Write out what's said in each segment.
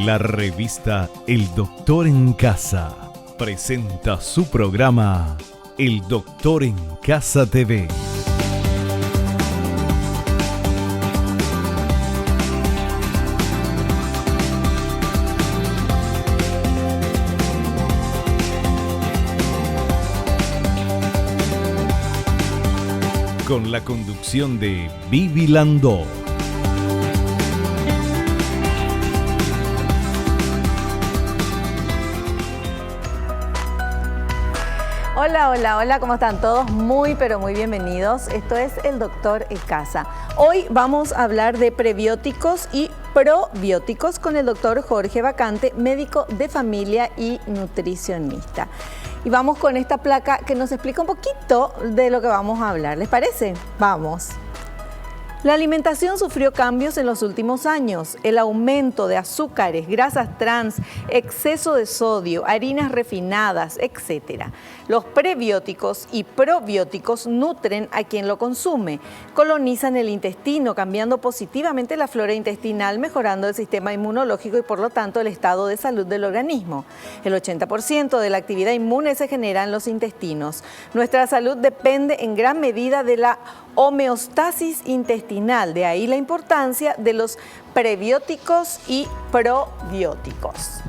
La revista El Doctor en Casa presenta su programa El Doctor en Casa TV. Con la conducción de Vivi Landó. Hola, hola, hola, ¿cómo están todos? Muy, pero muy bienvenidos. Esto es El Doctor en Casa. Hoy vamos a hablar de prebióticos y probióticos con el doctor Jorge Vacante, médico de familia y nutricionista. Y vamos con esta placa que nos explica un poquito de lo que vamos a hablar. ¿Les parece? Vamos. La alimentación sufrió cambios en los últimos años. El aumento de azúcares, grasas trans, exceso de sodio, harinas refinadas, etc. Los prebióticos y probióticos nutren a quien lo consume, colonizan el intestino, cambiando positivamente la flora intestinal, mejorando el sistema inmunológico y por lo tanto el estado de salud del organismo. El 80% de la actividad inmune se genera en los intestinos. Nuestra salud depende en gran medida de la homeostasis intestinal, de ahí la importancia de los prebióticos y probióticos.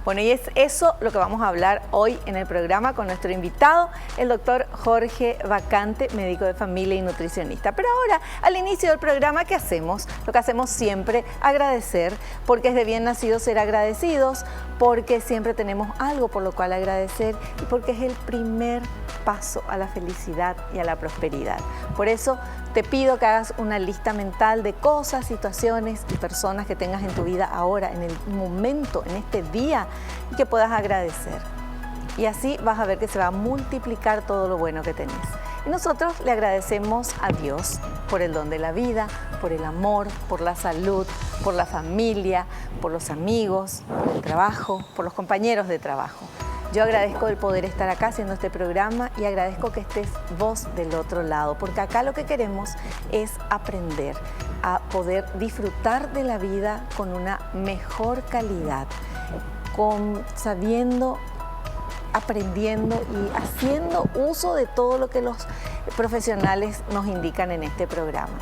Bueno, y es eso lo que vamos a hablar hoy en el programa con nuestro invitado, el doctor Jorge Vacante, médico de familia y nutricionista. Pero ahora, al inicio del programa, ¿qué hacemos? Lo que hacemos siempre, agradecer, porque es de bien nacido ser agradecidos, porque siempre tenemos algo por lo cual agradecer y porque es el primer paso a la felicidad y a la prosperidad. Por eso te pido que hagas una lista mental de cosas, situaciones y personas que tengas en tu vida ahora, en el momento, en este día, y que puedas agradecer. Y así vas a ver que se va a multiplicar todo lo bueno que tenés. Y nosotros le agradecemos a Dios por el don de la vida, por el amor, por la salud, por la familia, por los amigos, por el trabajo, por los compañeros de trabajo. Yo agradezco el poder estar acá haciendo este programa y agradezco que estés vos del otro lado, porque acá lo que queremos es aprender a poder disfrutar de la vida con una mejor calidad, sabiendo, aprendiendo y haciendo uso de todo lo que los profesionales nos indican en este programa.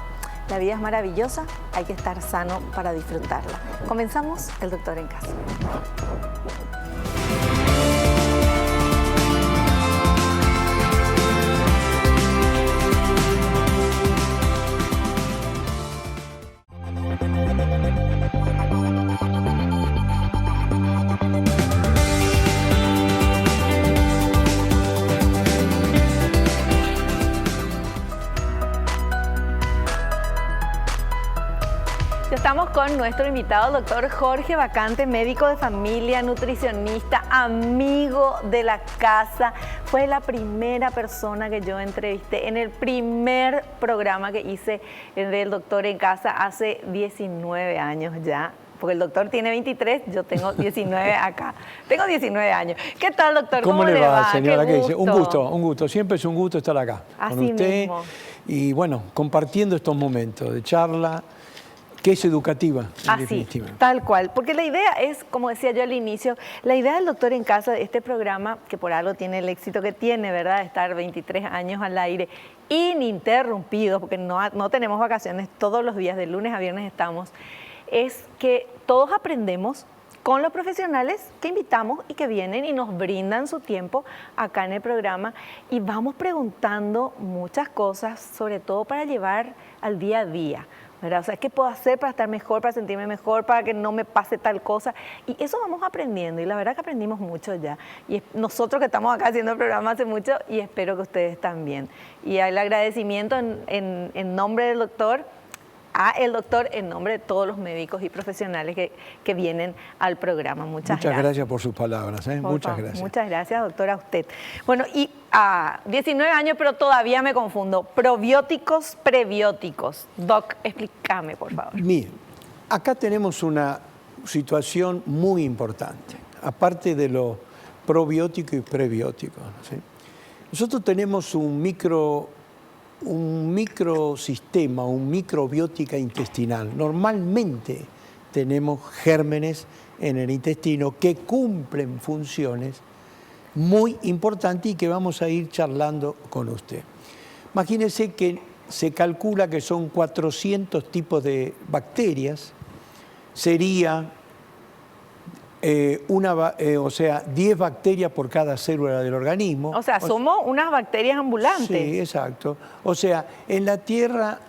La vida es maravillosa, hay que estar sano para disfrutarla. Comenzamos El Doctor en Casa. Estamos con nuestro invitado, el doctor Jorge Vacante, médico de familia, nutricionista, amigo de la casa. Fue la primera persona que yo entrevisté en el primer programa que hice del Doctor en Casa hace 19 años ya. Porque el doctor tiene 23, yo tengo 19 acá. Tengo 19 años. ¿Qué tal, doctor? ¿Cómo le va, señora? ¿Qué dice? Un gusto. Siempre es un gusto estar acá Así con usted. Mismo. Y bueno, compartiendo estos momentos de charla, que es educativa. Así, tal cual. Porque la idea es, como decía yo al inicio, la idea del Doctor en Casa, de este programa, que por algo tiene el éxito que tiene, ¿verdad? De estar 23 años al aire, ininterrumpidos, porque no tenemos vacaciones, todos los días, de lunes a viernes estamos, es que todos aprendemos con los profesionales que invitamos y que vienen y nos brindan su tiempo acá en el programa y vamos preguntando muchas cosas, sobre todo para llevar al día a día, ¿verdad? O sea, ¿qué puedo hacer para estar mejor, para sentirme mejor, para que no me pase tal cosa? Y eso vamos aprendiendo y la verdad que aprendimos mucho ya. Y nosotros que estamos acá haciendo el programa hace mucho y espero que ustedes también. Y el agradecimiento en nombre del doctor, a el doctor, en nombre de todos los médicos y profesionales que vienen al programa. Muchas gracias por sus palabras. Muchas gracias. Muchas gracias, doctora, a usted. Bueno, y a 19 años, pero todavía me confundo. Probióticos, prebióticos. Doc, explícame, por favor. Miren, acá tenemos una situación muy importante, aparte de lo probiótico y prebiótico, ¿sí? Nosotros tenemos un microsistema, un microbiótica intestinal. Normalmente tenemos gérmenes en el intestino que cumplen funciones muy importantes y que vamos a ir charlando con usted. Imagínense que se calcula que son 400 tipos de bacterias, sería 10 bacterias por cada célula del organismo. O sea, somos unas bacterias ambulantes. Sí, exacto. O sea, en la Tierra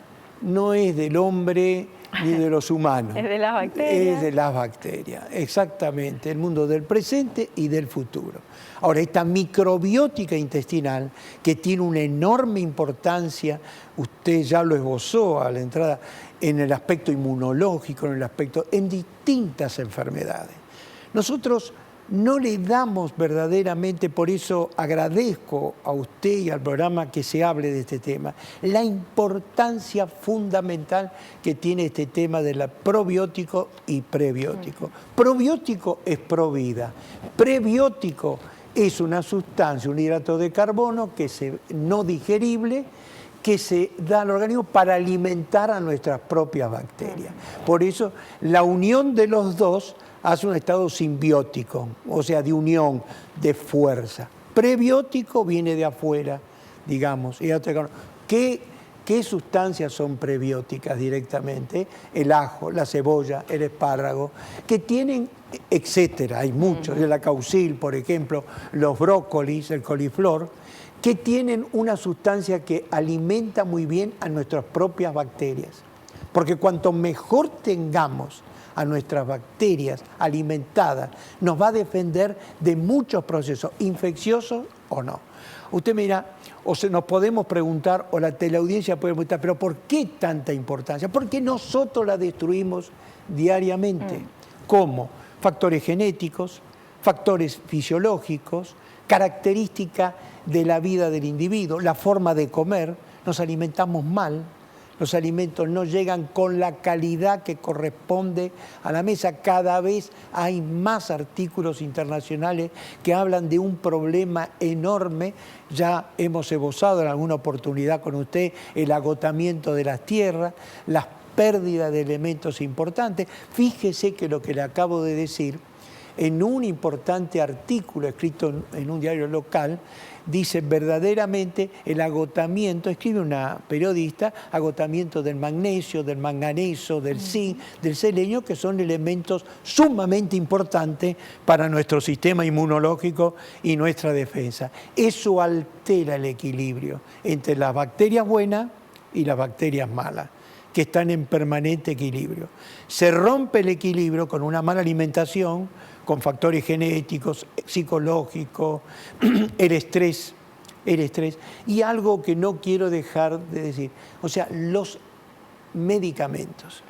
no es del hombre ni de los humanos. Es de las bacterias. Es de las bacterias, exactamente. El mundo del presente y del futuro. Ahora, esta microbiótica intestinal, que tiene una enorme importancia, usted ya lo esbozó a la entrada, en el aspecto inmunológico, en distintas enfermedades. Nosotros no le damos verdaderamente, por eso agradezco a usted y al programa que se hable de este tema, la importancia fundamental que tiene este tema de la probiótico y prebiótico. Probiótico es provida, prebiótico es una sustancia, un hidrato de carbono que es no digerible, que se da al organismo para alimentar a nuestras propias bacterias. Por eso la unión de los dos hace un estado simbiótico, o sea, de unión, de fuerza. Prebiótico viene de afuera, digamos. ¿Qué sustancias son prebióticas directamente? El ajo, la cebolla, el espárrago, que tienen, etcétera, hay muchos, el acaucil, por ejemplo, los brócolis, el coliflor, que tienen una sustancia que alimenta muy bien a nuestras propias bacterias. Porque cuanto mejor tengamos a nuestras bacterias alimentadas, nos va a defender de muchos procesos, infecciosos o no. Usted mira, nos podemos preguntar, o la teleaudiencia puede preguntar, pero ¿por qué tanta importancia? Porque nosotros la destruimos diariamente. ¿Cómo? Factores genéticos, factores fisiológicos, características de la vida del individuo, la forma de comer, nos alimentamos mal, los alimentos no llegan con la calidad que corresponde a la mesa. Cada vez hay más artículos internacionales que hablan de un problema enorme. Ya hemos esbozado en alguna oportunidad con usted el agotamiento de las tierras, las pérdidas de elementos importantes. Fíjese que lo que le acabo de decir, en un importante artículo escrito en un diario local, dice verdaderamente el agotamiento, escribe una periodista, agotamiento del magnesio, del manganeso, del zinc, del selenio, que son elementos sumamente importantes para nuestro sistema inmunológico y nuestra defensa. Eso altera el equilibrio entre las bacterias buenas y las bacterias malas, que están en permanente equilibrio. Se rompe el equilibrio con una mala alimentación, con factores genéticos, psicológicos, el estrés, y algo que no quiero dejar de decir, o sea, los medicamentos,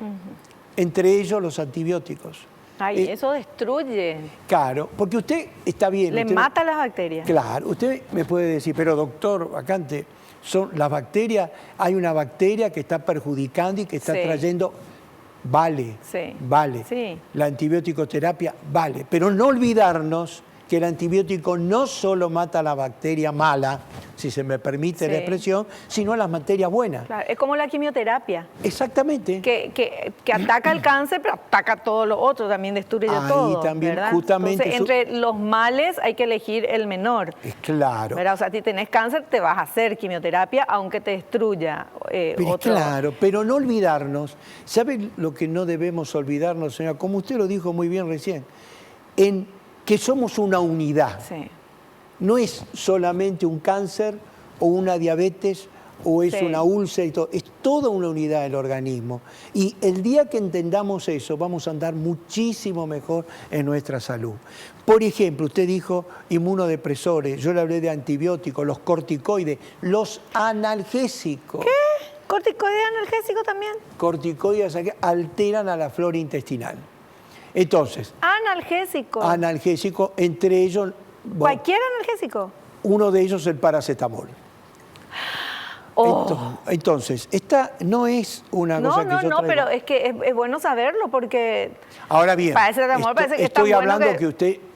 entre ellos los antibióticos. Ay, eso destruye. Claro, porque usted está bien. Le mata las bacterias. Claro, usted me puede decir, pero doctor Bacante, son las bacterias, hay una bacteria que está perjudicando y que está trayendo... Vale, la antibiótico terapia vale, pero no olvidarnos que el antibiótico no solo mata a la bacteria mala, si se me permite la expresión, sino a las bacterias buenas. Claro, es como la quimioterapia. Exactamente. Que ataca el cáncer, pero ataca todo lo otro, también destruye todo. También, ¿verdad? justamente. Entonces, entre los males hay que elegir el menor. Claro. ¿Verdad? O sea, si tenés cáncer, te vas a hacer quimioterapia, aunque te destruya otro. Claro, pero no olvidarnos. ¿Sabe lo que no debemos olvidarnos, señora? Como usted lo dijo muy bien recién, en que somos una unidad. Sí. No es solamente un cáncer o una diabetes o es una úlcera y todo. Es toda una unidad del organismo. Y el día que entendamos eso, vamos a andar muchísimo mejor en nuestra salud. Por ejemplo, usted dijo inmunodepresores, yo le hablé de antibióticos, los corticoides, los analgésicos. ¿Qué? ¿Corticoides analgésicos también? Corticoides alteran a la flora intestinal. Entonces, analgésico, entre ellos... ¿Cualquier analgésico? Uno de ellos es el paracetamol. Entonces, esta no es una cosa que yo traigo. No, pero es que es bueno saberlo porque... Ahora bien, paracetamol parece que estoy hablando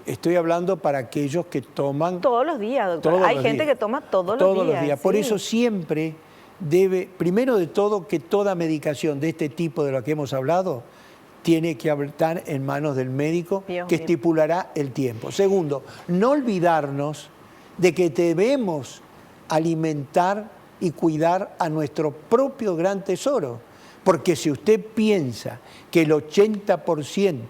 estoy hablando para aquellos que toman... Todos los días, doctor. Hay gente que toma todos los días. Por eso siempre debe, primero de todo, que toda medicación de este tipo de lo que hemos hablado, tiene que estar en manos del médico Dios que mío. estipulará el tiempo. Segundo, no olvidarnos de que debemos alimentar y cuidar a nuestro propio gran tesoro. Porque si usted piensa que el 80%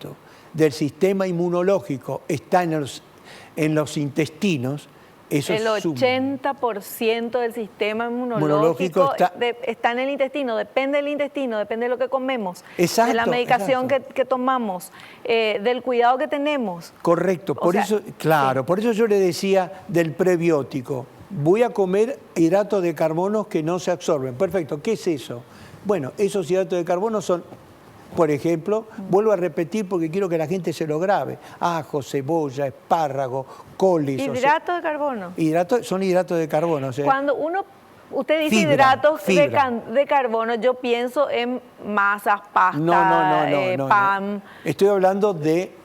del sistema inmunológico está en los intestinos, eso El es 80% del sistema Inmunológico inmunológico está en el intestino, depende del intestino, depende de lo que comemos, Exacto, de la medicación exacto. que tomamos, del cuidado que tenemos. Correcto, por eso, claro, por eso yo le decía del prebiótico. Voy a comer hidratos de carbono que no se absorben. Perfecto, ¿qué es eso? Bueno, esos hidratos de carbono son, por ejemplo, vuelvo a repetir porque quiero que la gente se lo grabe: ajo, cebolla, espárrago, coles. Hidratos de carbono. Son hidratos de carbono. O sea, Cuando usted dice hidratos de carbono, yo pienso en masas, pasta, no. pan. Estoy hablando de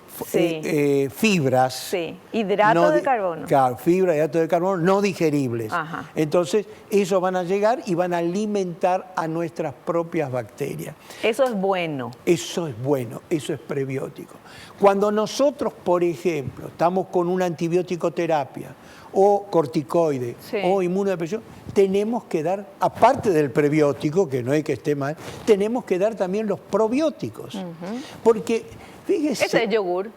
fibras. Sí, hidratos de carbono. Claro, fibras, hidratos de carbono no digeribles. Ajá. Entonces, esos van a llegar y van a alimentar a nuestras propias bacterias. Eso es bueno. Eso es bueno, eso es prebiótico. Cuando nosotros, por ejemplo, estamos con una antibiótico terapia o corticoide o inmunodepresión, tenemos que dar, aparte del prebiótico, que no hay que esté mal, tenemos que dar también los probióticos. Porque, fíjese... Ese es yogur.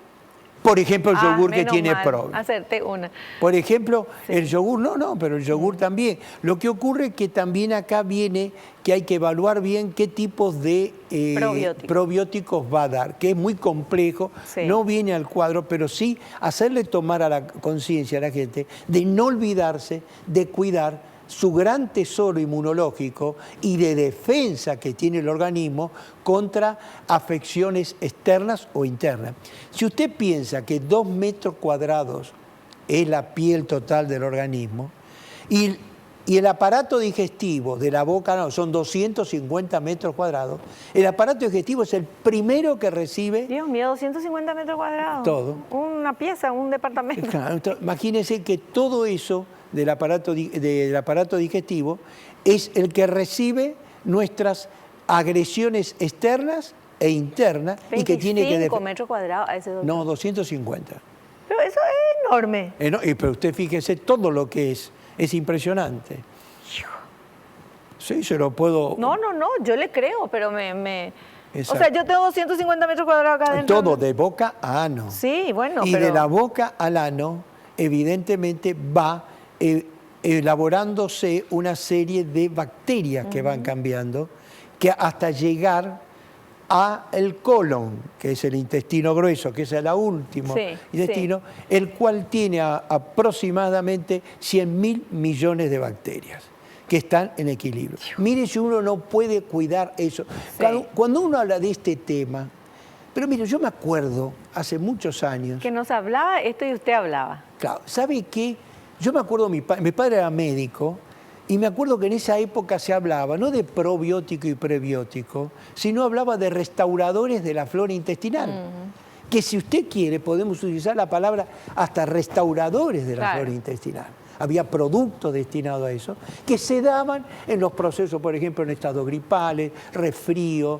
Por ejemplo, el yogur que menos tiene mal, probióticos. hacerte una. Por ejemplo, el yogur, pero el yogur también. Lo que ocurre es que también acá viene que hay que evaluar bien qué tipos de probióticos va a dar, que es muy complejo, no viene al cuadro, pero sí hacerle tomar a la conciencia a la gente de no olvidarse de cuidar su gran tesoro inmunológico y de defensa que tiene el organismo contra afecciones externas o internas. Si usted piensa que 2 metros cuadrados es la piel total del organismo y el aparato digestivo de la boca son 250 metros cuadrados, el aparato digestivo es el primero que recibe... Dios mío, 250 metros cuadrados. Todo. Una pieza, un departamento. Claro, imagínense que todo eso del aparato digestivo es el que recibe nuestras agresiones externas e internas y que tiene que... 25 metros cuadrados a ese doctor. No, 250. Pero eso es enorme. Pero usted fíjese todo lo que es impresionante. Sí, se lo puedo... No, yo le creo, pero o sea, yo tengo 250 metros cuadrados acá adentro. Todo, de boca a ano. Sí, bueno, y de la boca al ano, evidentemente va elaborándose una serie de bacterias que van cambiando, que hasta llegar al colon, que es el intestino grueso, que es el último intestino, el cual tiene aproximadamente 100.000 millones de bacterias que están en equilibrio. Mire si uno no puede cuidar eso. Cuando uno habla de este tema, pero mire, yo me acuerdo hace muchos años... Que nos hablaba esto y usted hablaba. Claro, ¿sabe qué? Yo me acuerdo, mi padre era médico, y me acuerdo que en esa época se hablaba no de probiótico y prebiótico, sino hablaba de restauradores de la flora intestinal. Que si usted quiere podemos utilizar la palabra hasta restauradores de la flora intestinal. Había productos destinados a eso que se daban en los procesos, por ejemplo, en estados gripales, resfrío,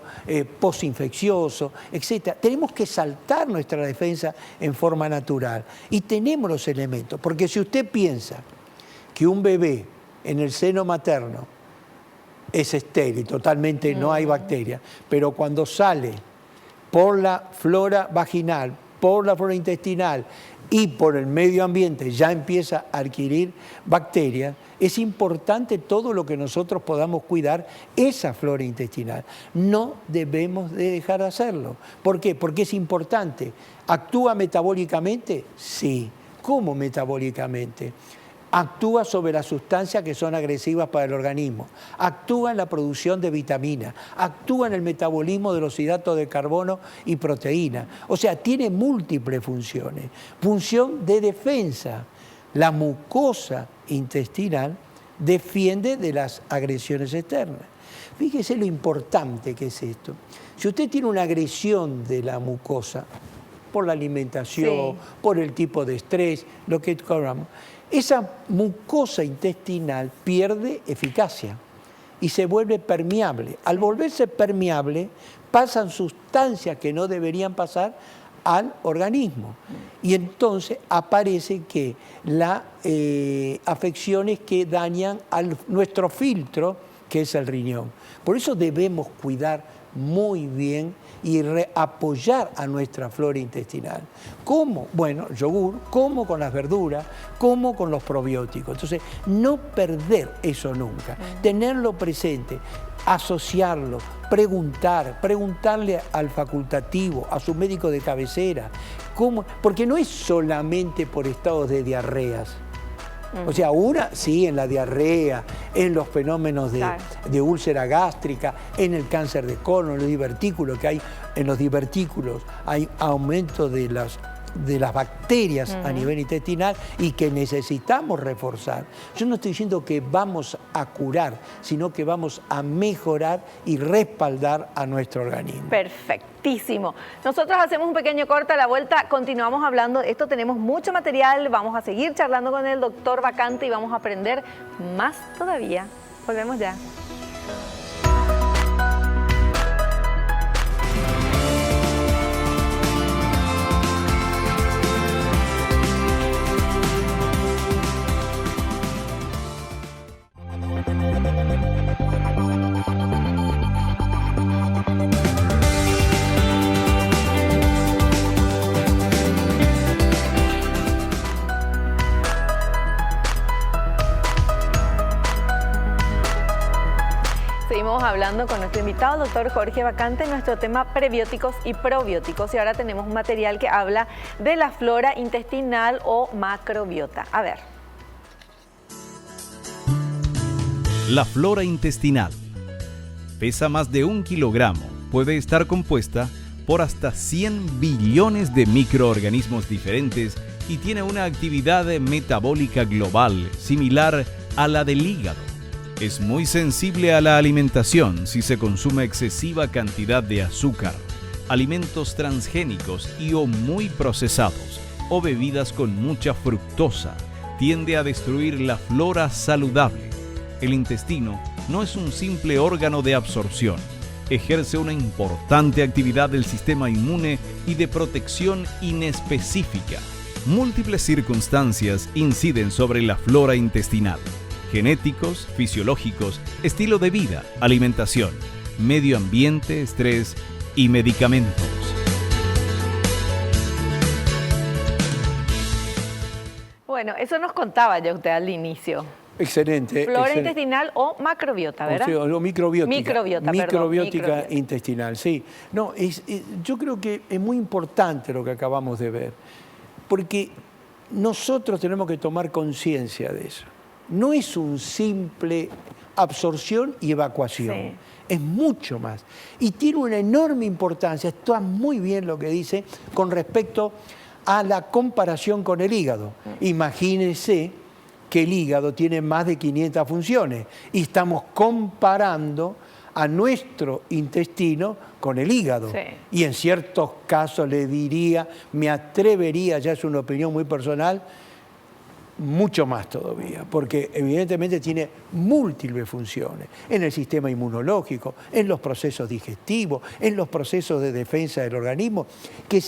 postinfeccioso, etc. Tenemos que saltar nuestra defensa en forma natural y tenemos los elementos, porque si usted piensa que un bebé en el seno materno es estéril, totalmente no hay bacterias, pero cuando sale por la flora vaginal, por la flora intestinal y por el medio ambiente ya empieza a adquirir bacterias, es importante todo lo que nosotros podamos cuidar esa flora intestinal. No debemos de dejar de hacerlo. ¿Por qué? Porque es importante. ¿Actúa metabólicamente? Sí. ¿Cómo metabólicamente? Actúa sobre las sustancias que son agresivas para el organismo, actúa en la producción de vitaminas, actúa en el metabolismo de los hidratos de carbono y proteína. O sea, tiene múltiples funciones. Función de defensa. La mucosa intestinal defiende de las agresiones externas. Fíjese lo importante que es esto. Si usted tiene una agresión de la mucosa, por la alimentación, por el tipo de estrés, lo que hablamos, esa mucosa intestinal pierde eficacia y se vuelve permeable. Al volverse permeable, pasan sustancias que no deberían pasar al organismo. Y entonces aparece que las afecciones que dañan a nuestro filtro, que es el riñón. Por eso debemos cuidar muy bien y apoyar a nuestra flora intestinal. ¿Cómo? Bueno, yogur, como con las verduras, como con los probióticos. Entonces, no perder eso nunca, tenerlo presente, asociarlo, preguntarle al facultativo, a su médico de cabecera, cómo, porque no es solamente por estados de diarreas. O sea, una, sí, en la diarrea, en los fenómenos de úlcera gástrica, en el cáncer de colon, en los divertículos, que hay en los divertículos hay aumento de las bacterias a nivel intestinal y que necesitamos reforzar. Yo no estoy diciendo que vamos a curar, sino que vamos a mejorar y respaldar a nuestro organismo. Perfectísimo. Nosotros hacemos un pequeño corte, a la vuelta continuamos hablando de esto, tenemos mucho material, vamos a seguir charlando con el doctor Vacante y vamos a aprender más todavía. Volvemos ya. Seguimos hablando con nuestro invitado, el doctor Jorge Vacante, en nuestro tema prebióticos y probióticos. Y ahora tenemos un material que habla de la flora intestinal o macrobiota. A ver. La flora intestinal pesa más de 1 kilogramo, puede estar compuesta por hasta 100 billones de microorganismos diferentes y tiene una actividad metabólica global similar a la del hígado. Es muy sensible a la alimentación si se consume excesiva cantidad de azúcar, alimentos transgénicos y o muy procesados o bebidas con mucha fructosa. Tiende a destruir la flora saludable. El intestino no es un simple órgano de absorción. Ejerce una importante actividad del sistema inmune y de protección inespecífica. Múltiples circunstancias inciden sobre la flora intestinal: genéticos, fisiológicos, estilo de vida, alimentación, medio ambiente, estrés y medicamentos. Bueno, eso nos contaba ya usted al inicio. Excelente. Flora intestinal o macrobiota, ¿verdad? O sea, microbiótica. Microbiótica intestinal, sí. No, yo creo que es muy importante lo que acabamos de ver, porque nosotros tenemos que tomar conciencia de eso. No es un simple absorción y evacuación, sí. Es mucho más. Y tiene una enorme importancia, está muy bien lo que dice, con respecto a la comparación con el hígado. Imagínense que el hígado tiene más de 500 funciones y estamos comparando a nuestro intestino con el hígado. Sí. Y en ciertos casos le diría, me atrevería, ya es una opinión muy personal, mucho más todavía, porque evidentemente tiene múltiples funciones en el sistema inmunológico, en los procesos digestivos, en los procesos de defensa del organismo, que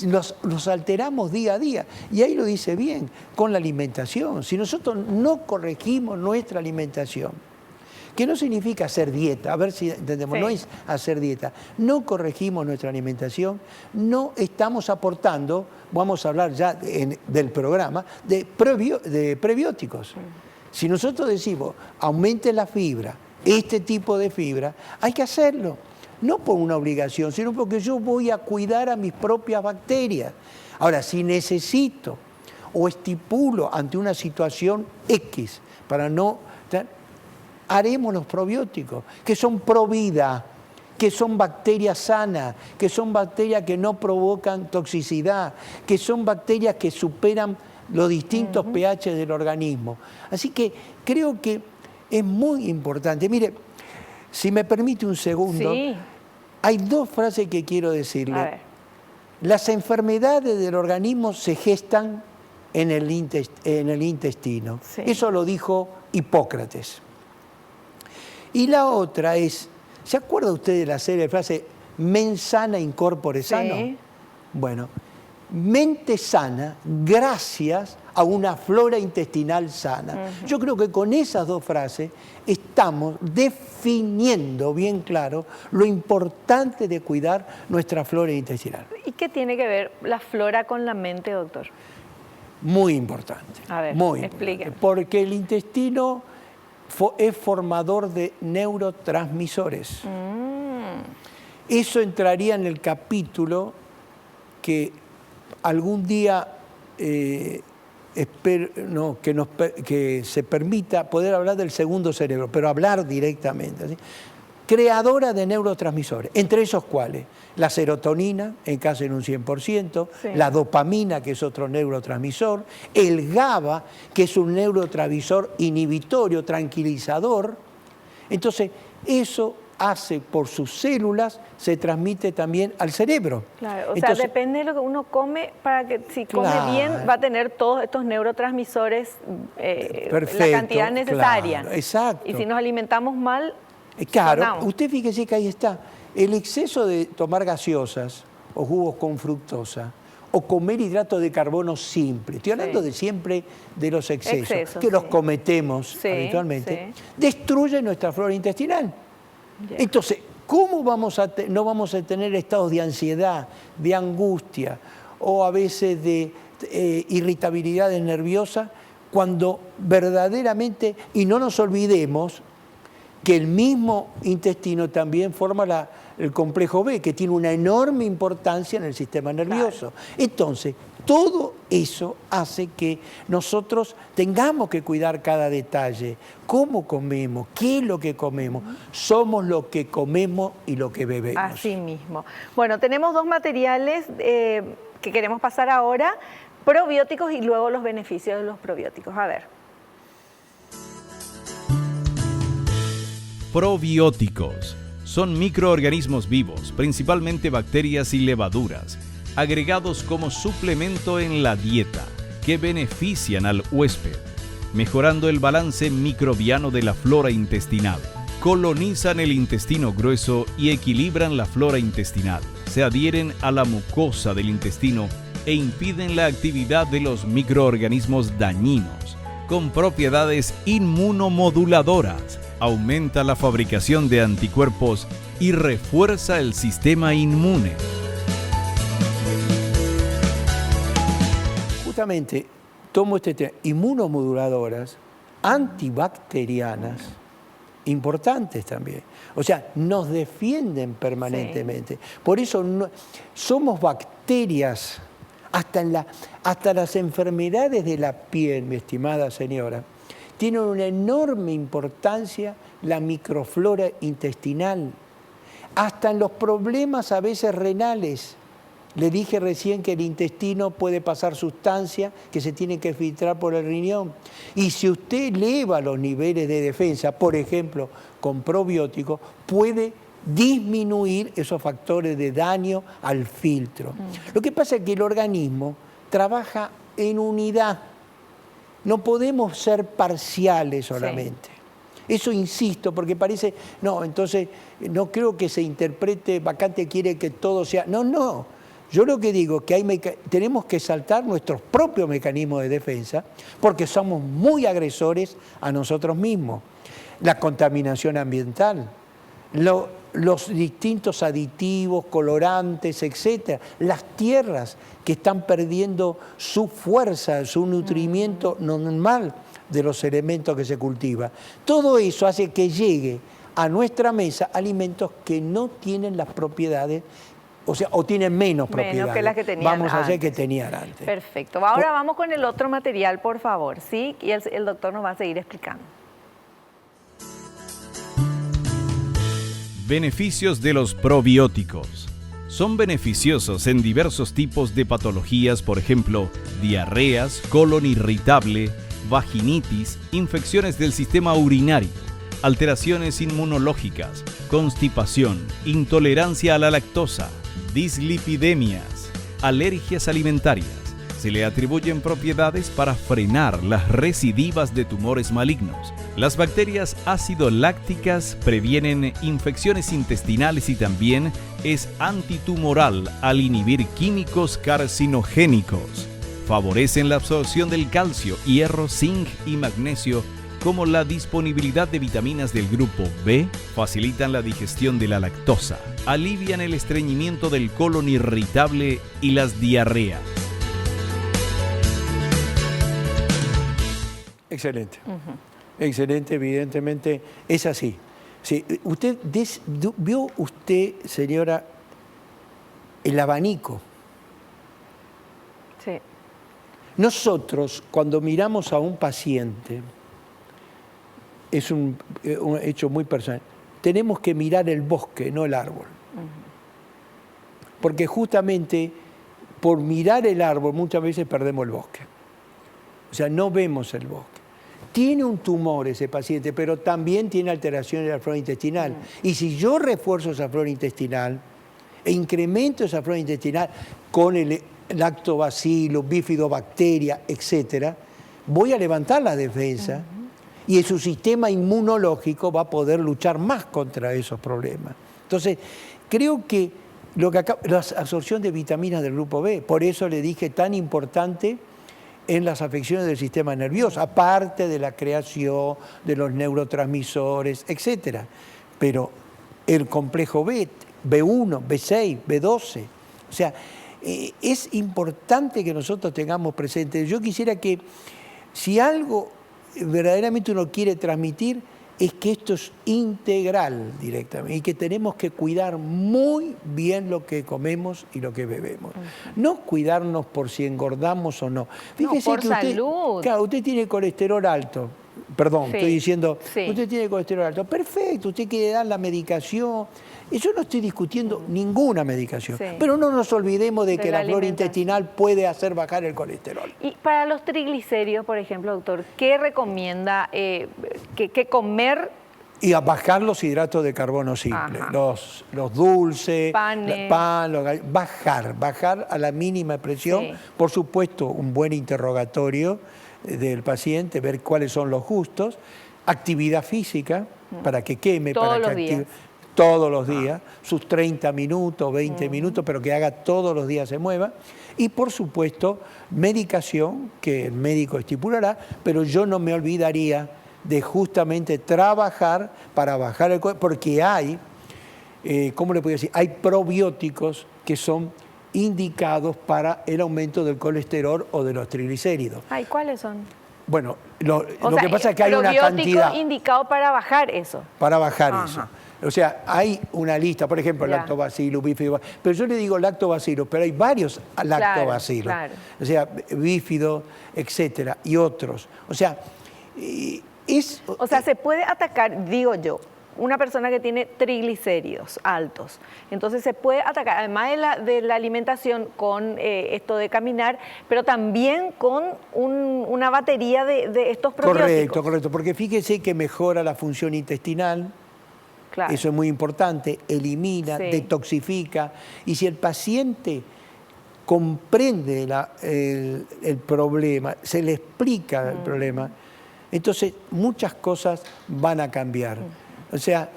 los alteramos día a día. Y ahí lo dice bien, con la alimentación. Si nosotros no corregimos nuestra alimentación, que no significa hacer dieta, a ver si entendemos, sí. No es hacer dieta. No corregimos nuestra alimentación, no estamos aportando, vamos a hablar ya del programa, de prebióticos. Si nosotros decimos, aumente la fibra, este tipo de fibra, hay que hacerlo. No por una obligación, sino porque yo voy a cuidar a mis propias bacterias. Ahora, si necesito o estipulo ante una situación X para no... haremos los probióticos, que son pro vida, que son bacterias sanas, que son bacterias que no provocan toxicidad, que son bacterias que superan los distintos pH del organismo. Así que creo que es muy importante. Mire, si me permite un segundo, sí. Hay dos frases que quiero decirle. A ver. Las enfermedades del organismo se gestan en el intestino. Sí. Eso lo dijo Hipócrates. Y la otra es, ¿se acuerda usted de la serie de frase mens sana in corpore sano? Sí. Bueno, mente sana gracias a una flora intestinal sana. Yo creo que con esas dos frases estamos definiendo bien claro lo importante de cuidar nuestra flora intestinal. ¿Y qué tiene que ver la flora con la mente, doctor? Muy importante. A ver, muy explique. importante, porque el intestino es formador de neurotransmisores. Eso entraría en el capítulo que algún día espero que se permita poder hablar del segundo cerebro, pero hablar directamente, ¿sí? Creadora de neurotransmisores, entre esos cuales la serotonina, en casi en un 100%, sí. La dopamina, que es otro neurotransmisor, el GABA, que es un neurotransmisor inhibitorio, tranquilizador. Entonces, eso hace por sus células, se transmite también al cerebro. Claro, Entonces, sea, depende de lo que uno come, para que si come claro, bien va a tener todos estos neurotransmisores, perfecto, la cantidad necesaria. Claro, exacto. Y si nos alimentamos mal, claro, sonamos. usted fíjese que ahí está. El exceso de tomar gaseosas o jugos con fructosa o comer hidratos de carbono simple, estoy hablando de siempre de los excesos que los cometemos habitualmente, destruye nuestra flora intestinal. Yeah. Entonces, ¿cómo no vamos a tener estados de ansiedad, de angustia o a veces de irritabilidad nerviosa cuando verdaderamente, y no nos olvidemos que el mismo intestino también forma el complejo B, que tiene una enorme importancia en el sistema nervioso. Claro. Entonces, todo eso hace que nosotros tengamos que cuidar cada detalle. ¿Cómo comemos? ¿Qué es lo que comemos? Somos lo que comemos y lo que bebemos. Así mismo. Bueno, tenemos dos materiales que queremos pasar ahora, probióticos y luego los beneficios de los probióticos. A ver. Probióticos son microorganismos vivos, principalmente bacterias y levaduras, agregados como suplemento en la dieta, que benefician al huésped, mejorando el balance microbiano de la flora intestinal. Colonizan el intestino grueso y equilibran la flora intestinal. Se adhieren a la mucosa del intestino e impiden la actividad de los microorganismos dañinos, con propiedades inmunomoduladoras. Aumenta la fabricación de anticuerpos y refuerza el sistema inmune. Justamente tomo este tema, inmunomoduladoras, antibacterianas, importantes también. O sea, nos defienden permanentemente. Sí. Por eso somos bacterias, hasta las enfermedades de la piel, mi estimada señora, tiene una enorme importancia la microflora intestinal, hasta en los problemas a veces renales. Le dije recién que el intestino puede pasar sustancias que se tienen que filtrar por el riñón. Y si usted eleva los niveles de defensa, por ejemplo, con probióticos, puede disminuir esos factores de daño al filtro. Lo que pasa es que el organismo trabaja en unidad. No podemos ser parciales solamente. Sí. Eso insisto, porque parece, no, entonces no creo que se interprete, Vacante quiere que todo sea, no. Yo lo que digo es que tenemos que saltar nuestros propios mecanismos de defensa porque somos muy agresores a nosotros mismos. La contaminación ambiental, los distintos aditivos, colorantes, etcétera, las tierras que están perdiendo su fuerza, su nutrimiento normal de los elementos que se cultivan. Todo eso hace que llegue a nuestra mesa alimentos que no tienen las propiedades, o sea, o tienen menos propiedades. Que las que tenían vamos a hacer que tenían antes. Perfecto. Ahora vamos con el otro material, por favor, ¿sí? Y el doctor nos va a seguir explicando. Beneficios de los probióticos. Son beneficiosos en diversos tipos de patologías, por ejemplo, diarreas, colon irritable, vaginitis, infecciones del sistema urinario, alteraciones inmunológicas, constipación, intolerancia a la lactosa, dislipidemias, alergias alimentarias. Se le atribuyen propiedades para frenar las recidivas de tumores malignos, Las bacterias ácido-lácticas previenen infecciones intestinales y también es antitumoral al inhibir químicos carcinogénicos. Favorecen la absorción del calcio, hierro, zinc y magnesio, como la disponibilidad de vitaminas del grupo B, facilitan la digestión de la lactosa, alivian el estreñimiento del colon irritable y las diarreas. Excelente. Excelente, evidentemente es así. Sí, ¿vio usted, señora, el abanico? Sí. Nosotros, cuando miramos a un paciente, es un hecho muy personal, tenemos que mirar el bosque, no el árbol. Porque justamente por mirar el árbol muchas veces perdemos el bosque. O sea, no vemos el bosque. Tiene un tumor ese paciente, pero también tiene alteraciones de la flora intestinal. Y si yo refuerzo esa flora intestinal e incremento esa flora intestinal con el lactobacillus, bifidobacteria, etcétera, voy a levantar la defensa y su sistema inmunológico va a poder luchar más contra esos problemas. Entonces, creo que la absorción de vitaminas del grupo B, por eso le dije tan importante en las afecciones del sistema nervioso, aparte de la creación de los neurotransmisores, etcétera. Pero el complejo B, B1, B6, B12, o sea, es importante que nosotros tengamos presente. Yo quisiera que si algo verdaderamente uno quiere transmitir es que esto es integral directamente y que tenemos que cuidar muy bien lo que comemos y lo que bebemos. No cuidarnos por si engordamos o no. Fíjese por que usted, salud. claro, usted tiene colesterol alto. Perdón, Sí, estoy diciendo, sí. usted tiene colesterol alto. Perfecto, usted quiere dar la medicación. Y yo no estoy discutiendo ninguna medicación, Sí. pero no nos olvidemos de que la la flora alimentación. intestinal puede hacer bajar el colesterol. Y para los triglicéridos, por ejemplo, doctor, ¿qué recomienda qué comer? Y a bajar los hidratos de carbono simple, Ajá. los dulces, Panes. pan, bajar a la mínima presión. Sí. Por supuesto, un buen interrogatorio del paciente, ver cuáles son los gustos, actividad física para que queme, Todos para que los active días. todos los días, sus 30 minutos, 20 minutos, pero que haga todos los días, se mueva. Y por supuesto, medicación que el médico estipulará, pero yo no me olvidaría de justamente trabajar para bajar el colesterol, porque hay, ¿cómo le puedo decir? Hay probióticos que son indicados para el aumento del colesterol o de los triglicéridos. Ay, ¿cuáles son? Bueno, lo que pasa es que hay una probiótico cantidad indicado para bajar eso. para bajar Ajá. eso. O sea, hay una lista, por ejemplo, Ya. lactobacillus, bifidobacillus, pero yo le digo lactobacillus, pero hay varios lactobacillus. Claro. O sea, bífido, etcétera, y otros. O sea, se puede atacar, digo yo, una persona que tiene triglicéridos altos. Entonces se puede atacar, además de la alimentación, con esto de caminar, pero también con una batería de estos probióticos. Correcto, porque fíjese que mejora la función intestinal. Claro. Eso es muy importante, elimina, Sí. detoxifica. Y si el paciente comprende el problema, se le explica el problema, entonces muchas cosas van a cambiar. O sea,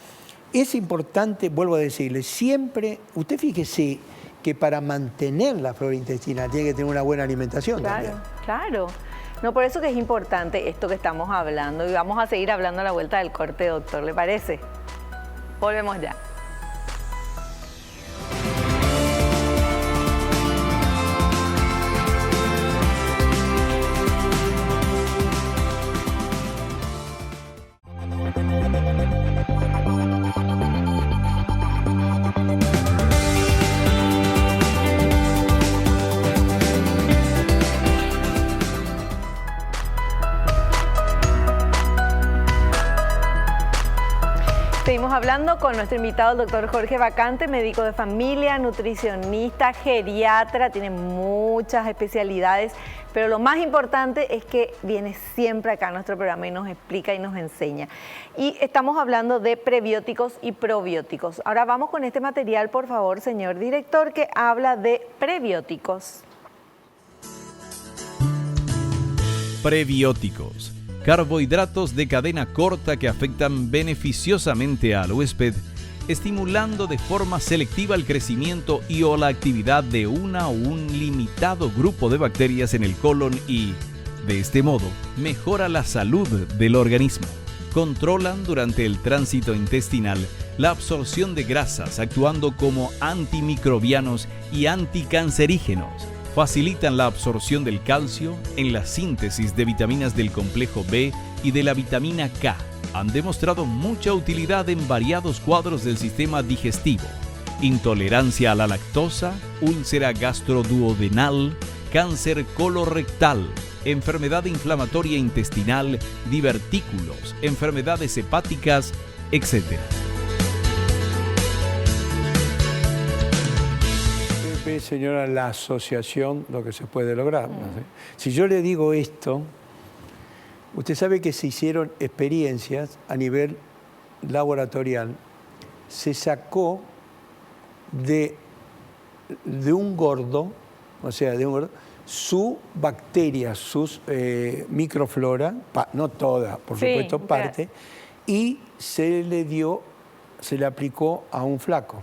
es importante, vuelvo a decirle, siempre, usted fíjese que para mantener la flora intestinal tiene que tener una buena alimentación también. Claro. No, por eso que es importante esto que estamos hablando y vamos a seguir hablando a la vuelta del corte, doctor, ¿le parece? Volvemos ya. Seguimos hablando con nuestro invitado, el doctor Jorge Vacante, médico de familia, nutricionista, geriatra, tiene muchas especialidades, pero lo más importante es que viene siempre acá a nuestro programa y nos explica y nos enseña. Y estamos hablando de prebióticos y probióticos. Ahora vamos con este material, por favor, señor director, que habla de prebióticos. Prebióticos. carbohidratos de cadena corta que afectan beneficiosamente al huésped, estimulando de forma selectiva el crecimiento y o la actividad de una o un limitado grupo de bacterias en el colon y, de este modo, mejora la salud del organismo. Controlan durante el tránsito intestinal la absorción de grasas, actuando como antimicrobianos y anticancerígenos. Facilitan la absorción del calcio en la síntesis de vitaminas del complejo B y de la vitamina K. Han demostrado mucha utilidad en variados cuadros del sistema digestivo: intolerancia a la lactosa, úlcera gastroduodenal, cáncer colorectal, enfermedad inflamatoria intestinal, divertículos, enfermedades hepáticas, etc. Señora, la asociación, lo que se puede lograr. ¿No? Si yo le digo esto, usted sabe que se hicieron experiencias a nivel laboratorial. Se sacó de un gordo, o sea, de un gordo, su bacteria, sus microflora, no toda, por supuesto, parte, y se le aplicó a un flaco.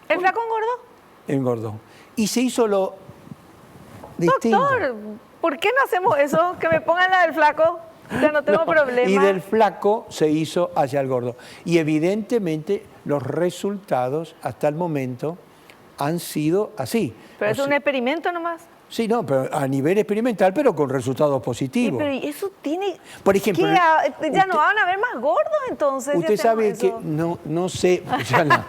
¿El flaco engordó? Engordó. Y se hizo lo distinto. Doctor, ¿por qué no hacemos eso? Que me pongan la del flaco, ya no tengo problema. Y del flaco se hizo hacia el gordo. Y evidentemente los resultados hasta el momento han sido así. Pero es un experimento nomás. Sí, no, pero a nivel experimental, pero con resultados positivos. Sí, pero eso tiene... Por ejemplo... ¿Ya no van a ver más gordos entonces? Usted sabe que... No sé, ya no.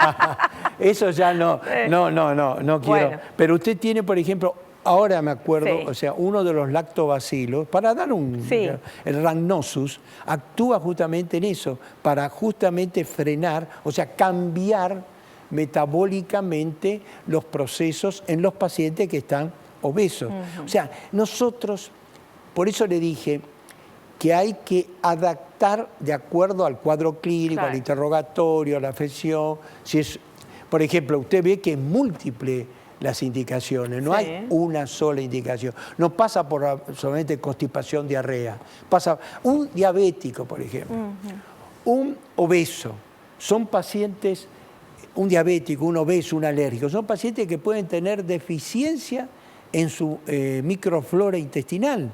Eso ya no quiero. Bueno. Pero usted tiene, por ejemplo, ahora me acuerdo, o sea, uno de los lactobacilos, para dar el Rhamnosus, actúa justamente en eso, para justamente frenar, o sea, cambiar metabólicamente los procesos en los pacientes que están obesos. O sea, nosotros, por eso le dije que hay que adaptar de acuerdo al cuadro clínico, al interrogatorio, a la afección. Si es, por ejemplo, usted ve que es múltiple las indicaciones, no hay una sola indicación. No pasa por solamente constipación, diarrea. Pasa un diabético, por ejemplo, un obeso. Son pacientes, un diabético, un obeso, un alérgico, son pacientes que pueden tener deficiencia en su microflora intestinal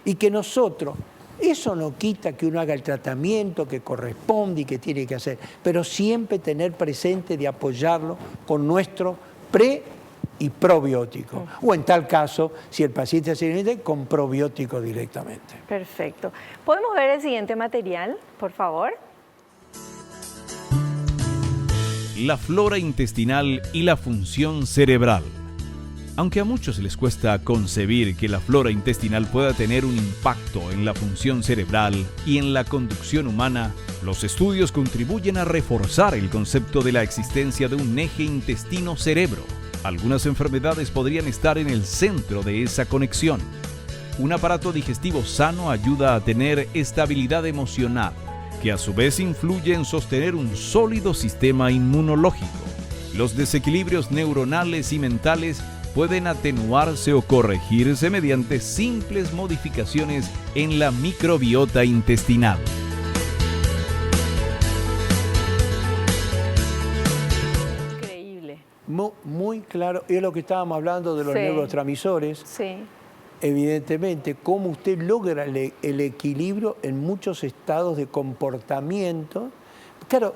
y que nosotros, eso no quita que uno haga el tratamiento que corresponde y que tiene que hacer, pero siempre tener presente de apoyarlo con nuestro pre y probiótico, o en tal caso, si el paciente se alimenta, con probiótico directamente. Perfecto. ¿Podemos ver el siguiente material, por favor? La flora intestinal y la función cerebral. Aunque a muchos les cuesta concebir que la flora intestinal pueda tener un impacto en la función cerebral y en la conducción humana, los estudios contribuyen a reforzar el concepto de la existencia de un eje intestino-cerebro. Algunas enfermedades podrían estar en el centro de esa conexión. Un aparato digestivo sano ayuda a tener estabilidad emocional, que a su vez influye en sostener un sólido sistema inmunológico. Los desequilibrios neuronales y mentales pueden atenuarse o corregirse mediante simples modificaciones en la microbiota intestinal. Increíble. Muy claro, es lo que estábamos hablando de los neurotransmisores. Sí. Evidentemente, cómo usted logra el equilibrio en muchos estados de comportamiento. Claro,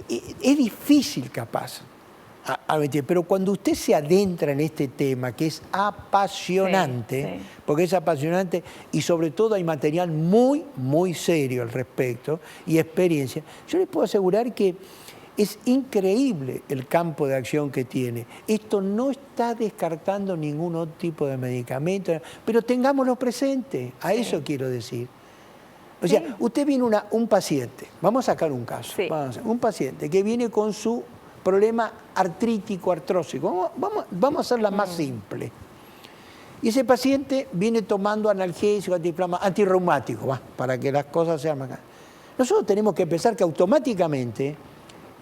es difícil capaz, pero cuando usted se adentra en este tema, que es apasionante, porque es apasionante y sobre todo hay material muy, muy serio al respecto y experiencia, yo les puedo asegurar que es increíble el campo de acción que tiene. Esto no está descartando ningún otro tipo de medicamento, pero tengámoslo presente, a eso quiero decir. O sea, usted viene un paciente, vamos a sacar un caso, un paciente que viene con su problema artrítico, artrósico, vamos a hacerla más simple. Y ese paciente viene tomando analgésico, antirreumático, para que las cosas sean más. Nosotros tenemos que pensar que automáticamente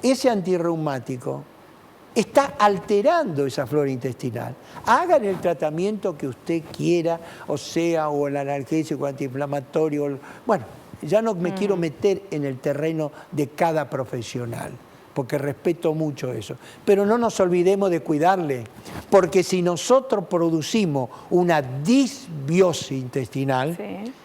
ese antirreumático está alterando esa flora intestinal. Hagan el tratamiento que usted quiera, o el analgésico antiinflamatorio, bueno, ya no me quiero meter en el terreno de cada profesional, porque respeto mucho eso. Pero no nos olvidemos de cuidarle, porque si nosotros producimos una disbiosis intestinal,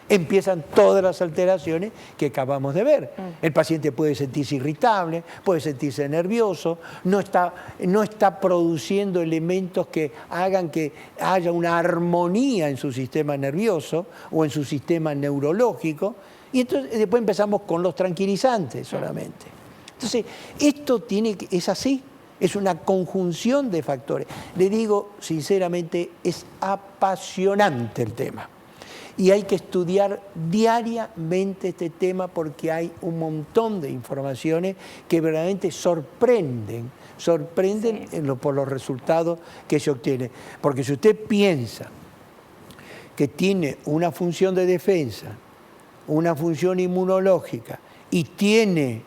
empiezan todas las alteraciones que acabamos de ver. El paciente puede sentirse irritable, puede sentirse nervioso, no está produciendo elementos que hagan que haya una armonía en su sistema nervioso o en su sistema neurológico, y entonces después empezamos con los tranquilizantes solamente. Entonces, esto es así, es una conjunción de factores. Le digo sinceramente, es apasionante el tema. Y hay que estudiar diariamente este tema porque hay un montón de informaciones que verdaderamente sorprenden por los resultados que se obtienen. Porque si usted piensa que tiene una función de defensa, una función inmunológica y tiene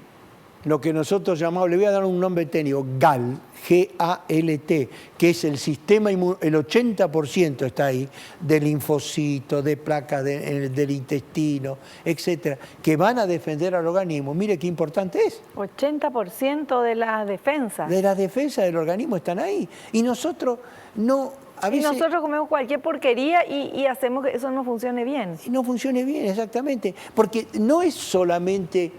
lo que nosotros llamamos, le voy a dar un nombre técnico, GALT, G-A-L-T, que es el sistema inmunológico, el 80% está ahí, de linfocitos, de placas del intestino, etcétera, que van a defender al organismo. Mire qué importante es. 80% de las defensas. De las defensas del organismo están ahí. Y nosotros no... Y nosotros comemos cualquier porquería y hacemos que eso no funcione bien. No funcione bien, exactamente. Porque no es solamente,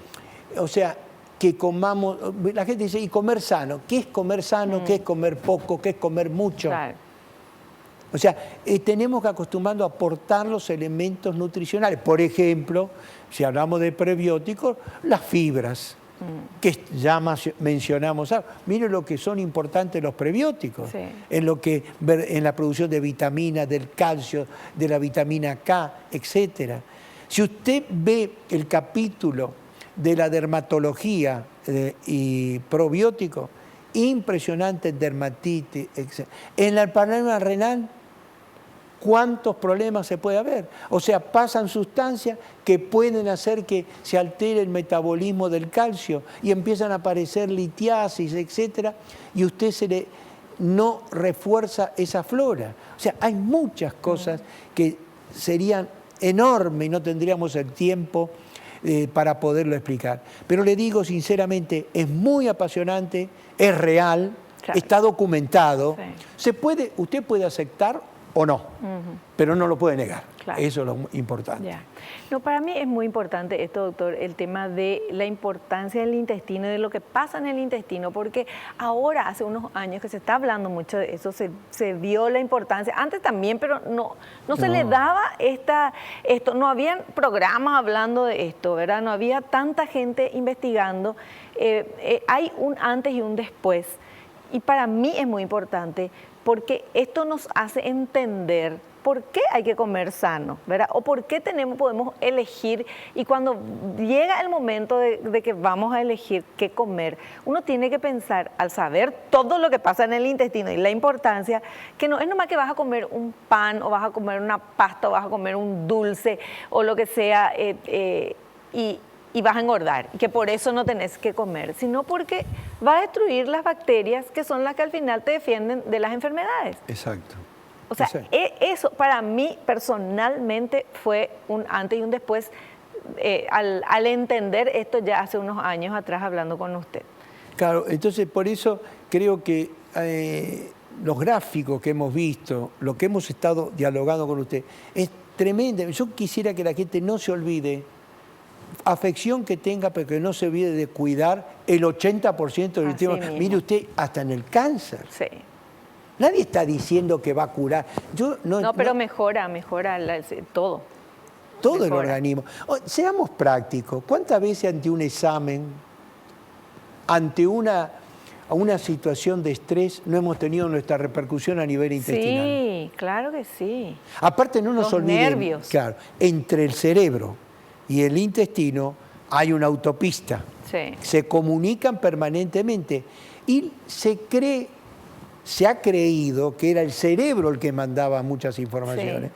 o sea, que comamos, la gente dice, ¿y comer sano? ¿Qué es comer sano? ¿Qué es comer poco? ¿Qué es comer mucho? Claro. O sea, tenemos que acostumbrarnos a aportar los elementos nutricionales. Por ejemplo, si hablamos de prebióticos, las fibras, que ya mencionamos. Miren lo que son importantes los prebióticos, en la producción de vitaminas, del calcio, de la vitamina K, etc. Si usted ve el capítulo de la dermatología y probiótico, impresionante en dermatitis, etc. En el panorama renal, ¿cuántos problemas se puede haber? O sea, pasan sustancias que pueden hacer que se altere el metabolismo del calcio y empiezan a aparecer litiasis, etcétera, y usted no refuerza esa flora. O sea, hay muchas cosas que serían enormes y no tendríamos el tiempo para poderlo explicar. Pero le digo sinceramente, es muy apasionante, es real, está documentado. Usted puede aceptar o no, pero no lo puede negar. Eso es lo importante. No, para mí es muy importante esto, doctor, el tema de la importancia del intestino, de lo que pasa en el intestino, porque ahora, hace unos años que se está hablando mucho de eso, se vio la importancia, antes también, pero no se le daba esto, no había programas hablando de esto, ¿verdad? No había tanta gente investigando, hay un antes y un después, y para mí es muy importante, porque esto nos hace entender por qué hay que comer sano, ¿verdad? O por qué podemos elegir, y cuando llega el momento de que vamos a elegir qué comer, uno tiene que pensar, al saber todo lo que pasa en el intestino y la importancia, que no es nomás que vas a comer un pan, o vas a comer una pasta, o vas a comer un dulce, o lo que sea, y vas a engordar, y que por eso no tenés que comer, sino porque va a destruir las bacterias que son las que al final te defienden de las enfermedades. Exacto. O sea, eso para mí personalmente fue un antes y un después al entender esto ya hace unos años atrás hablando con usted. Claro, entonces por eso creo que los gráficos que hemos visto, lo que hemos estado dialogando con usted, es tremendo. Yo quisiera que la gente no se olvide, afección que tenga, pero que no se olvide de cuidar el 80% del tiempo. Mire usted, hasta en el cáncer. Sí. Nadie está diciendo que va a curar. Pero mejora todo. Todo mejora el organismo. Seamos prácticos. ¿Cuántas veces ante un examen, ante una situación de estrés, no hemos tenido nuestra repercusión a nivel intestinal? Sí, claro que sí. Aparte, no nos olvidemos, nervios. Claro, entre el cerebro y el intestino hay una autopista. Sí. Se comunican permanentemente y se ha creído que era el cerebro el que mandaba muchas informaciones,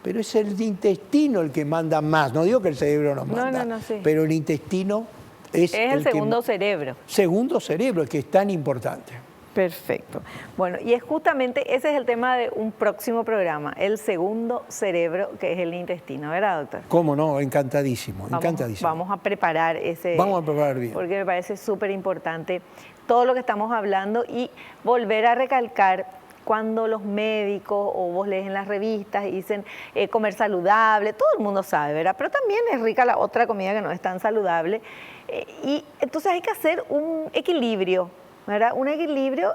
pero es el intestino el que manda más. No digo que el cerebro no manda, pero el intestino es el segundo cerebro. Segundo cerebro, que es tan importante. Perfecto. Bueno, y es justamente ese es el tema de un próximo programa, el segundo cerebro, que es el intestino, ¿verdad, doctor? ¿Cómo no? Encantadísimo, encantadísimo. Vamos a preparar ese. Vamos a preparar bien. Porque me parece súper importante todo lo que estamos hablando y volver a recalcar cuando los médicos o vos lees en las revistas y dicen comer saludable, todo el mundo sabe, ¿verdad? Pero también es rica la otra comida que no es tan saludable. Y entonces hay que hacer un equilibrio, ¿verdad? Un equilibrio,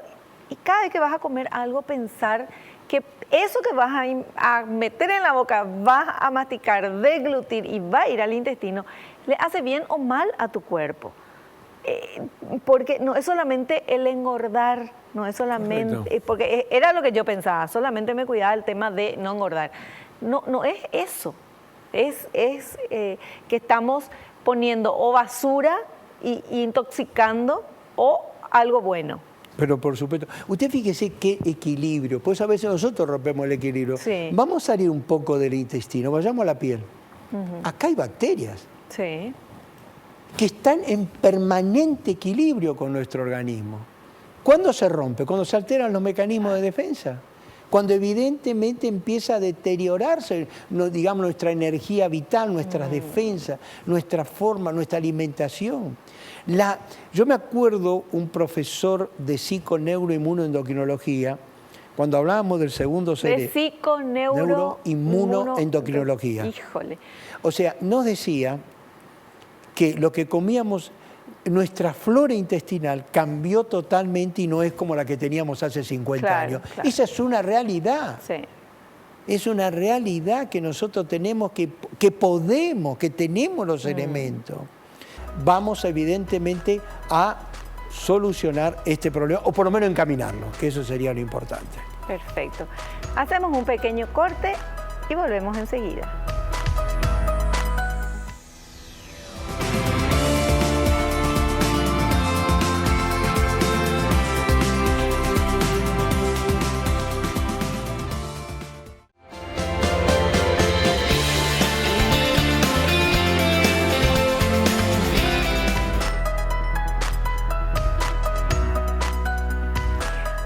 y cada vez que vas a comer algo pensar que eso que vas a meter en la boca, vas a masticar, deglutir y va a ir al intestino, le hace bien o mal a tu cuerpo. Porque no es solamente el engordar, no es solamente, porque era lo que yo pensaba, solamente me cuidaba el tema de no engordar. No es eso, es que estamos poniendo o basura y intoxicando o algo bueno. Pero por supuesto, usted fíjese qué equilibrio, pues a veces nosotros rompemos el equilibrio. Sí. Vamos a salir un poco del intestino, vayamos a la piel. Acá hay bacterias Sí. que están en permanente equilibrio con nuestro organismo. ¿Cuándo se rompe? Cuando se alteran los mecanismos de defensa. Cuando evidentemente empieza a deteriorarse, digamos, nuestra energía vital, nuestras defensas, nuestra forma, nuestra alimentación. Yo me acuerdo un profesor de psiconeuroinmunoendocrinología, cuando hablábamos del segundo cerebro. De psiconeuroinmunoendocrinología. Híjole. O sea, nos decía que lo que comíamos, nuestra flora intestinal cambió totalmente y no es como la que teníamos hace 50 años. Claro. Esa es una realidad. Sí. Es una realidad que nosotros tenemos, que tenemos los elementos. Vamos evidentemente a solucionar este problema, o por lo menos encaminarlo, que eso sería lo importante. Perfecto. Hacemos un pequeño corte y volvemos enseguida.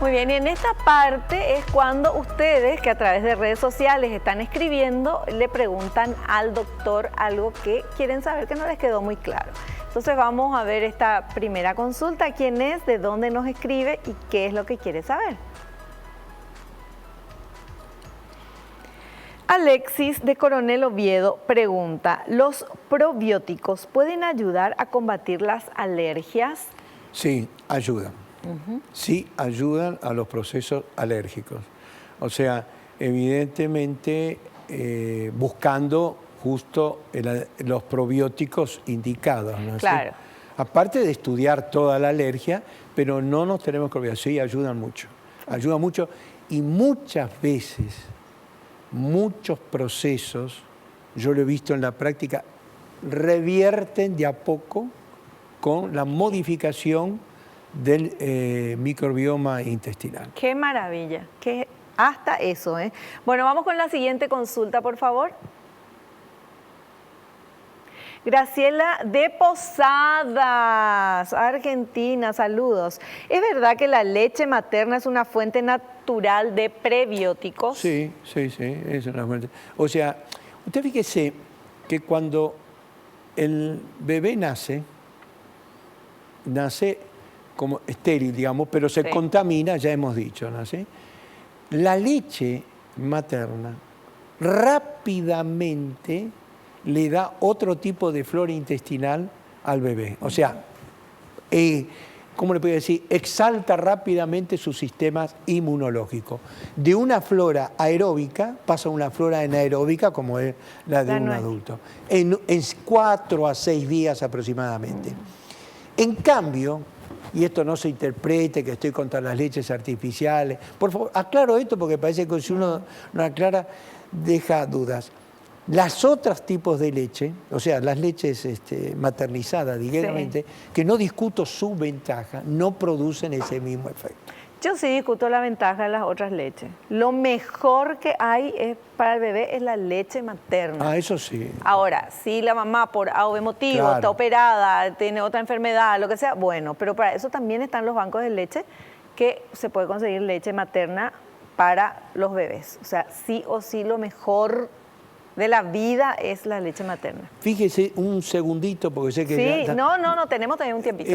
Muy bien, y en esta parte es cuando ustedes, que a través de redes sociales están escribiendo, le preguntan al doctor algo que quieren saber que no les quedó muy claro. Entonces vamos a ver esta primera consulta. ¿Quién es? ¿De dónde nos escribe? ¿Y qué es lo que quiere saber? Alexis de Coronel Oviedo pregunta, ¿los probióticos pueden ayudar a combatir las alergias? Sí, ayudan. Sí, ayudan a los procesos alérgicos. O sea, evidentemente buscando justo los probióticos indicados, ¿no? Claro. ¿Sí? Aparte de estudiar toda la alergia, pero no nos tenemos que olvidar, sí, ayudan mucho y muchas veces, muchos procesos, yo lo he visto en la práctica, revierten de a poco con la modificación del microbioma intestinal. ¡Qué maravilla! Hasta eso, ¿eh? Bueno, vamos con la siguiente consulta, por favor. Graciela de Posadas, Argentina, saludos. ¿Es verdad que la leche materna es una fuente natural de prebióticos? Sí, es una fuente. O sea, usted fíjese que cuando el bebé nace como estéril, digamos, pero se contamina, ya hemos dicho, ¿no? ¿Sí? La leche materna rápidamente le da otro tipo de flora intestinal al bebé. O sea, ¿cómo le puedo decir? Exalta rápidamente su sistema inmunológico. De una flora aeróbica pasa a una flora anaeróbica como es la de un adulto. En 4 a 6 días aproximadamente. En cambio, y esto no se interprete que estoy contra las leches artificiales, por favor, aclaro esto porque parece que si uno no aclara, deja dudas. Las otros tipos de leche, o sea, las leches maternizadas, directamente, que no discuto su ventaja, no producen ese mismo efecto. Yo sí discuto la ventaja de las otras leches. Lo mejor que hay para el bebé es la leche materna. Ah, eso sí. Ahora, si la mamá por A o B motivo está operada, tiene otra enfermedad, lo que sea, bueno, pero para eso también están los bancos de leche que se puede conseguir leche materna para los bebés. O sea, sí o sí lo mejor de la vida es la leche materna. Fíjese un segundito, porque sé que... Sí, ya, no, tenemos también un tiempito.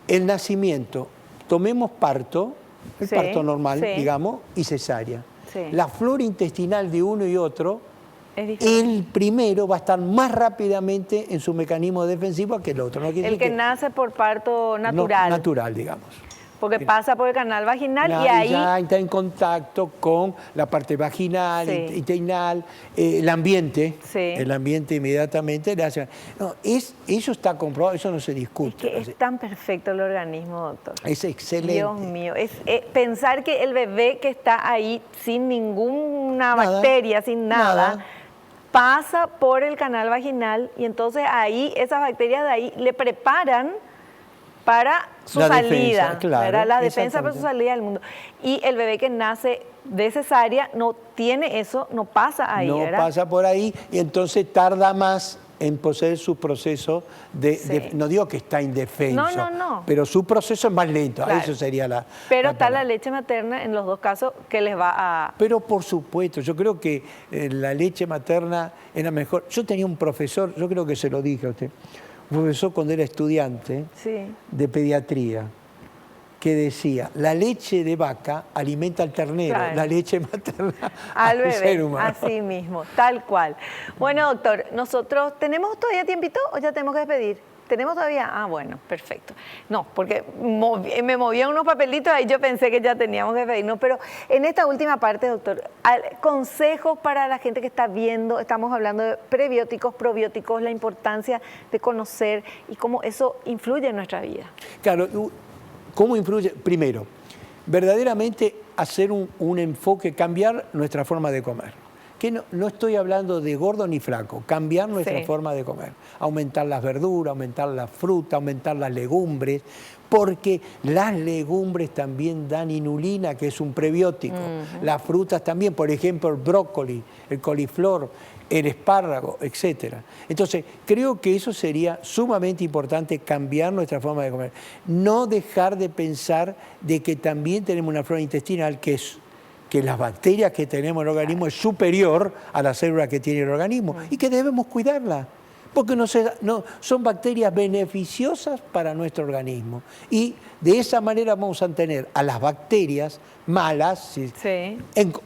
El nacimiento, tomemos parto, el parto normal, digamos, y cesárea. Sí. La flora intestinal de uno y otro, el primero va a estar más rápidamente en su mecanismo defensivo que el otro. ¿No? El que nace por parto natural. No, natural, digamos. Porque pasa por el canal vaginal y ahí ya está en contacto con la parte vaginal, intestinal, el ambiente. Sí. El ambiente inmediatamente le hace... No, eso está comprobado, eso no se discute. Es que es tan perfecto el organismo, doctor. Es excelente. Dios mío, es pensar que el bebé que está ahí sin ninguna bacteria, sin nada, pasa por el canal vaginal y entonces ahí, esas bacterias de ahí le preparan para su salida, defensa, claro, la defensa para su salida del mundo. Y el bebé que nace de cesárea no tiene eso, no pasa ahí, no ¿verdad? Pasa por ahí y entonces tarda más en poseer su proceso no digo que está indefenso, pero su proceso es más lento, claro. Eso sería la... Pero está la leche materna en los dos casos que les va a... Pero por supuesto, yo creo que la leche materna es la mejor. Yo tenía un profesor, yo creo que se lo dije a usted, un profesor cuando era estudiante de pediatría, que decía, la leche de vaca alimenta al ternero, claro. La leche materna al bebé, ser humano. Así mismo, tal cual. Bueno, doctor, nosotros, ¿tenemos todavía tiempito o ya tenemos que despedir? ¿Tenemos todavía? Ah, bueno, perfecto. No, porque me movían unos papelitos ahí, yo pensé que ya teníamos que despedirnos, pero en esta última parte, doctor, consejos para la gente que está viendo, estamos hablando de prebióticos, probióticos, la importancia de conocer y cómo eso influye en nuestra vida. Claro, ¿cómo influye? Primero, verdaderamente hacer un enfoque, cambiar nuestra forma de comer. Que no estoy hablando de gordo ni flaco, cambiar nuestra forma de comer. Aumentar las verduras, aumentar la fruta, aumentar las legumbres, porque las legumbres también dan inulina, que es un prebiótico. Las frutas también, por ejemplo, el brócoli, el coliflor, el espárrago, etc. Entonces, creo que eso sería sumamente importante, cambiar nuestra forma de comer. No dejar de pensar de que también tenemos una flora intestinal que las bacterias que tenemos en el organismo es superior a las células que tiene el organismo y que debemos cuidarla, porque son bacterias beneficiosas para nuestro organismo. Y de esa manera vamos a tener a las bacterias malas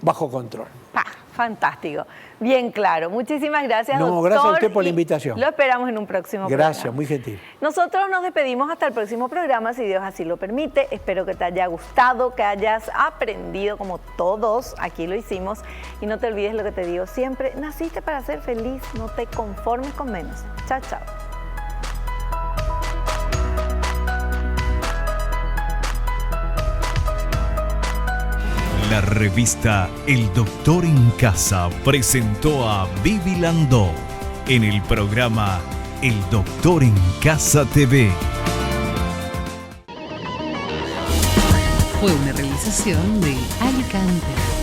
bajo control. Fantástico. Bien claro. Muchísimas gracias, doctor. Gracias a usted por la invitación. Lo esperamos en un próximo programa. Gracias, muy gentil. Nosotros nos despedimos hasta el próximo programa, si Dios así lo permite. Espero que te haya gustado, que hayas aprendido como todos. Aquí lo hicimos. Y no te olvides lo que te digo siempre. Naciste para ser feliz. No te conformes con menos. Chao, chao. La revista El Doctor en Casa presentó a Vivi Landó en el programa El Doctor en Casa TV. Fue una realización de Alicante.